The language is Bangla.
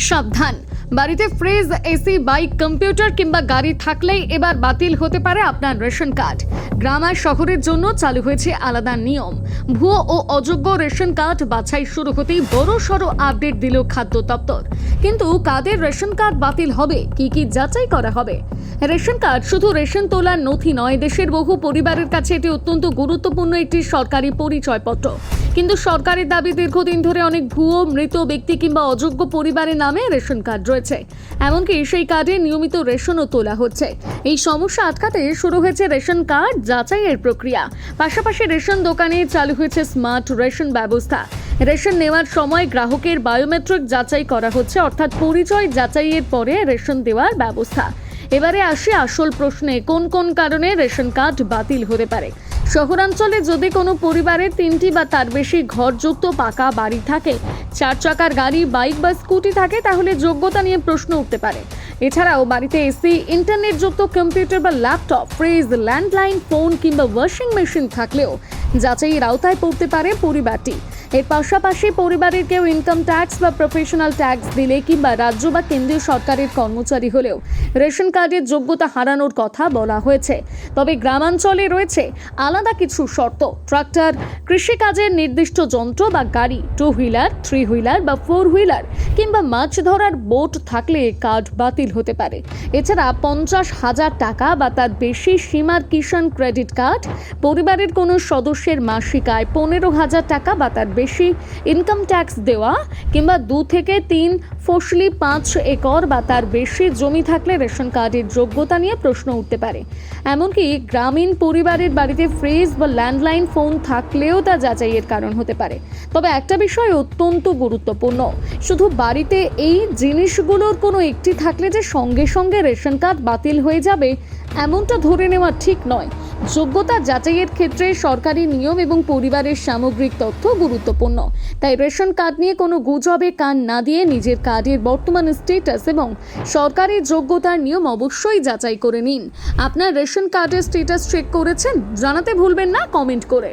সাবধান, বাড়িতে ফ্রিজ, এসি, বাইক, কম্পিউটার কিংবা গাড়ি থাকলেই এবার বাতিল হতে পারে আপনার রেশন কার্ড। গ্রাম আর শহরের জন্য চালু হয়েছে আলাদা নিয়ম। ভুয়ো ও অযোগ্য রেশন কার্ড বাছাই শুরু হতেই বড়সড় আপডেট দিল খাদ্য দপ্তর। কিন্তু কাদের রেশন কার্ড বাতিল হবে, কি যাচাই করা হবে? রেশন কার্ড শুধু রেশন তোলার নথি নয়, দেশের বহু পরিবারের কাছে এটি অত্যন্ত গুরুত্বপূর্ণ একটি সরকারি পরিচয়পত্র। কিন্তু সরকারের দাবি, দীর্ঘদিন ধরে অনেক ভুয়ো, মৃত ব্যক্তি কিংবা অযোগ্য পরিবারের নামে রেশন কার্ড রয়েছে। এমনকি সেই কার্ডে নিয়মিত রেশনও তোলা হচ্ছে। এই সমস্যা আটকাতে শুরু হয়েছে রেশন কার্ড যাচাইয়ের প্রক্রিয়া। পাশাপাশি রেশন দোকানে চালু হয়েছে স্মার্ট রেশন ব্যবস্থা। রেশন নেওয়ার সময় গ্রাহকের বায়োমেট্রিক যাচাই করা হচ্ছে, অর্থাৎ পরিচয় যাচাইয়ের পরে রেশন দেওয়ার ব্যবস্থা। এবারে আসি আসল প্রশ্নে, কোন কোন কারণে রেশন কার্ড বাতিল হতে পারে। শহরাঞ্চলে যদি কোনো পরিবারের 3টি বা তার বেশি ঘরযুক্ত পাকা বাড়ি থাকে, 4 চাকার গাড়ি, বাইক বা স্কুটি থাকে, তাহলে যোগ্যতা নিয়ে প্রশ্ন উঠতে পারে। এছাড়াও বাড়িতে এসি, ইন্টারনেটযুক্ত কম্পিউটার বা ল্যাপটপ, ফ্রিজ, ল্যান্ডলাইন, ফোন কিংবা ওয়াশিং মেশিন থাকলেও যাচাইয়ের আওতায় পড়তে পারে পরিবারটি। এর পাশাপাশি পরিবারের কেউ ইনকাম ট্যাক্স বা প্রফেশনাল ট্যাক্স দিলে কিংবা রাজ্য বা কেন্দ্রীয় সরকারের কর্মচারী হলেও রেশন কার্ডের যোগ্যতা হারানোর কথা বলা হয়েছে। তবে গ্রামাঞ্চলে রয়েছে আলাদা কিছু শর্ত। ট্রাক্টর, কৃষিকাজের নির্দিষ্ট যন্ত্র বা গাড়ি, 2 হুইলার, 3 হুইলার বা 4 হুইলার কিংবা মাছ ধরার বোট থাকলে কার্ড বাতিল হতে পারে। এছাড়া 50,000 টাকা বা তার বেশি সীমার কিষাণ ক্রেডিট কার্ড, পরিবারের কোনো সদস্যের মাসিক আয় 15,000 টাকা বা তার বেশি, ইনকাম ট্যাক্স দেওয়া কিংবা 2 থেকে 3 ফসলি 5 একর বা তার বেশি জমি থাকলে রেশন কার্ডের যোগ্যতা নিয়ে প্রশ্ন উঠতে পারে। এমনকি গ্রামীণ পরিবারের বাড়িতে ফ্রিজ বা ল্যান্ডলাইন ফোন থাকলেও তা যাচাইয়ের কারণ হতে পারে। তবে একটা বিষয় অত্যন্ত গুরুত্বপূর্ণ, শুধু বাড়িতে এই জিনিসগুলোর কোনো একটি থাকলে যে সঙ্গে সঙ্গে রেশন কার্ড বাতিল হয়ে যাবে এমনটা ধরে নেওয়া ঠিক নয়। যোগ্যতা যাচাইয়ের ক্ষেত্রে সরকারি নিয়ম এবং পরিবারের সামগ্রিক তথ্য গুরুত্বপূর্ণ। তাই রেশন কার্ড নিয়ে কোনো গুজবে কান না দিয়ে নিজের কার্ডের বর্তমান স্ট্যাটাস এবং সরকারি যোগ্যতার নিয়ম অবশ্যই যাচাই করে নিন। আপনার রেশন কার্ডের স্ট্যাটাস চেক করেছেন? জানাতে ভুলবেন না কমেন্ট করে।